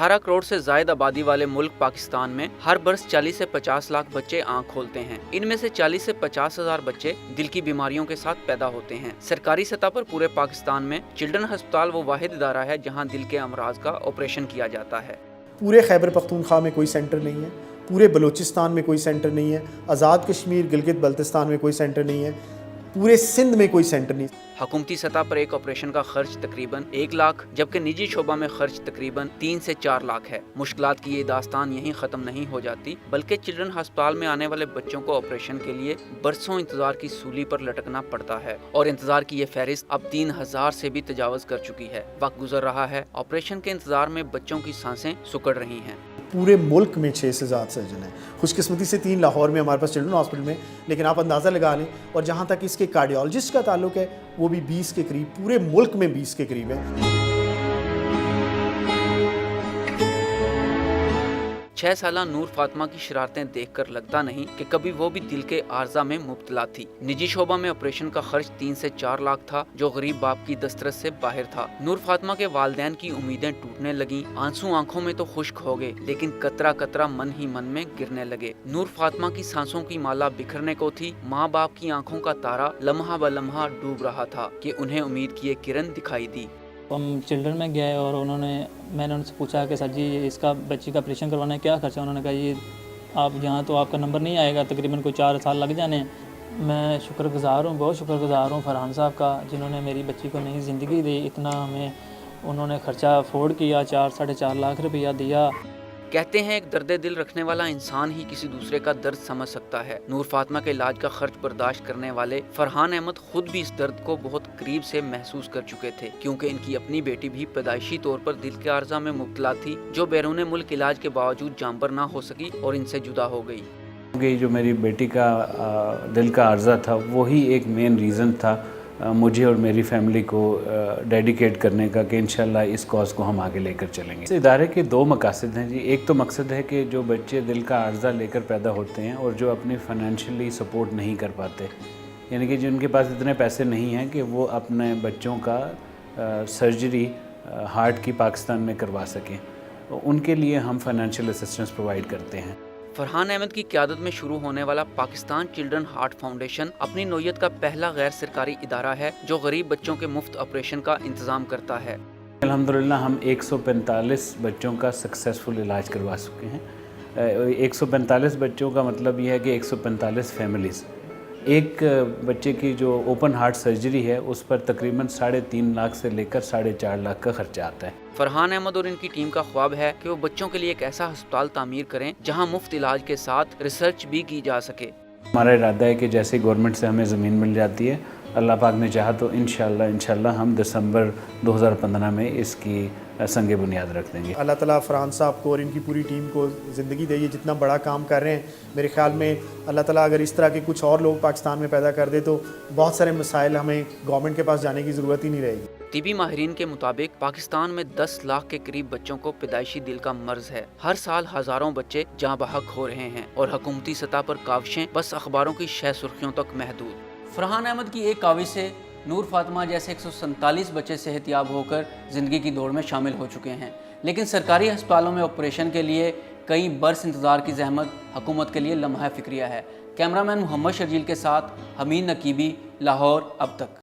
18 करोड़ से ज्यादा आबादी वाले मुल्क पाकिस्तान में हर बरस 40 से 50 लाख बच्चे आँख खोलते हैं। इनमें से 40 से 50 हजार बच्चे दिल की बीमारियों के साथ पैदा होते हैं। सरकारी सतह पर पूरे पाकिस्तान में चिल्ड्रन अस्पताल वो वाहिद इदारा है जहाँ दिल के अमराज का ऑपरेशन किया जाता है। पूरे खैबर पख्तूनख्वा में कोई सेंटर नहीं है, पूरे बलूचिस्तान में कोई सेंटर नहीं है, आज़ाद कश्मीर गिलगित बल्तिस्तान में कोई सेंटर नहीं है, पूरे सिंध में कोई सेंटर नहीं। हुकूमती सतह पर एक ऑपरेशन का खर्च तकरीबन 1 लाख जबकि निजी शोबा में खर्च तकरीबन 3 से 4 लाख है। मुश्किलात की ये दास्तान यहीं ख़त्म नहीं हो जाती बल्कि चिल्ड्रन अस्पताल में आने वाले बच्चों को ऑपरेशन के लिए बरसों इंतजार की सूली पर लटकना पड़ता है और इंतजार की ये फहरिस्त अब 3000 से भी तजावज़ कर चुकी है। वक्त गुजर रहा है, ऑपरेशन के इंतजार में बच्चों की सांसें सुकड़ रही हैं। पूरे मुल्क में 6 से ज़्यादा सर्जन हैं। खुशकिस्मती से 3 लाहौर में हमारे पास चिल्ड्रन हॉस्पिटल में, लेकिन आप अंदाज़ा लगा लें। और जहाँ तक इसके कार्डियोलॉजिस्ट का ताल्लुक है वो भी 20 के करीब, पूरे मुल्क में 20 के करीब है। 6 साला नूर फातिमा की शरारतें देखकर लगता नहीं कि कभी वो भी दिल के आर्जा में मुब्तला थी। निजी शोबा में ऑपरेशन का खर्च 3 से 4 लाख था जो गरीब बाप की दस्तरस से बाहर था। नूर फातिमा के वालिदैन की उम्मीदें टूटने लगी। आंसू आंखों में तो खुश्क हो गए लेकिन कतरा कतरा मन ही मन में गिरने लगे। नूर फातिमा की सांसों की माला बिखरने को थी। माँ बाप की आंखों का तारा लम्हा ब लम्हा डूब रहा था कि उन्हें उम्मीद की एक किरण दिखाई दी। हम चिल्ड्रन में गए और मैंने उनसे पूछा कि सर जी इसका बच्ची का ऑपरेशन करवाना है, क्या खर्चा। उन्होंने कहा ये आप यहाँ तो आपका नंबर नहीं आएगा, तकरीबन कोई 4 साल लग जाने हैं। मैं शुक्रगुज़ार हूँ, बहुत शुक्रगुज़ार हूँ फरहान साहब का जिन्होंने मेरी बच्ची को नई ज़िंदगी दी। इतना हमें उन्होंने ख़र्चा अफोर्ड किया, 4-4.5 लाख रुपया दिया। कहते हैं एक दर्द दिल रखने वाला इंसान ही किसी दूसरे का दर्द समझ सकता है। नूर फातिमा के इलाज का खर्च बर्दाश्त करने वाले फरहान अहमद खुद भी इस दर्द को बहुत करीब से महसूस कर चुके थे क्योंकि इनकी अपनी बेटी भी पैदाइशी तौर पर दिल के आर्जा में मुब्तला थी जो बैरून मुल्क इलाज के बावजूद जांबर ना हो सकी और इनसे जुदा हो गई। जो मेरी बेटी का दिल का आर्जा था वही एक मेन रीज़न था मुझे और मेरी फैमिली को डेडिकेट करने का कि इंशाल्लाह इस कॉज को हम आगे लेकर चलेंगे। इस इदारे के 2 मकासद हैं जी। एक तो मकसद है कि जो बच्चे दिल का आर्जा लेकर पैदा होते हैं और जो अपनी फाइनेंशियली सपोर्ट नहीं कर पाते, यानी कि जिनके पास इतने पैसे नहीं हैं कि वो अपने बच्चों का सर्जरी हार्ट की पाकिस्तान में करवा सकें, उनके लिए हम फाइनेंशियल असिस्टेंस प्रोवाइड करते हैं। फरहान अहमद की क़यादत में शुरू होने वाला पाकिस्तान चिल्ड्रन हार्ट फाउंडेशन अपनी नौयत का पहला गैर सरकारी इदारा है जो गरीब बच्चों के मुफ्त ऑपरेशन का इंतज़ाम करता है। अल्हम्दुलिल्लाह हम 145 बच्चों का सक्सेसफुल इलाज करवा चुके हैं। 145 बच्चों का मतलब ये है कि 145 फैमिलीज़। एक बच्चे की जो ओपन हार्ट सर्जरी है उस पर तकरीबन 3.5 लाख से लेकर 4.5 लाख का खर्चा आता है। फरहान अहमद और इनकी टीम का ख्वाब है कि वो बच्चों के लिए एक ऐसा अस्पताल तामीर करें जहां मुफ्त इलाज के साथ रिसर्च भी की जा सके। हमारा इरादा है कि जैसे गवर्नमेंट से हमें ज़मीन मिल जाती है, अल्लाह पाक ने चाहा तो इंशाल्लाह हम दिसंबर 2015 में इसकी संगे बुनियाद रख देंगे। अल्लाह ताला फरहान साहब को और इनकी पूरी टीम को ज़िंदगी दे। ये जितना बड़ा काम कर रहे हैं, मेरे ख्याल में अल्लाह ताला अगर इस तरह के कुछ और लोग पाकिस्तान में पैदा कर दे तो बहुत सारे मसाइल हमें गवर्नमेंट के पास जाने की ज़रूरत ही नहीं रहेगी। तिबी माहिरीन के मुताबिक पाकिस्तान में 10 लाख के करीब बच्चों को पैदाइशी दिल का मर्ज है। हर साल हज़ारों बच्चे जाँ बहक हो रहे हैं और हुकूमती सतह पर काविशें बस अखबारों की शह सुर्खियों तक महदूद। फरहान अहमद की एक काविश से नूर फातिमा जैसे 147 बच्चे सेहतयाब होकर ज़िंदगी की दौड़ में शामिल हो चुके हैं, लेकिन सरकारी अस्पतालों में ऑपरेशन के लिए कई बरस इंतज़ार की जहमत हुकूमत के लिए लम्हा फ़िक्रिया है। कैमरामैन मोहम्मद शर्जील के साथ हमीद नकीबी, लाहौर अब तक।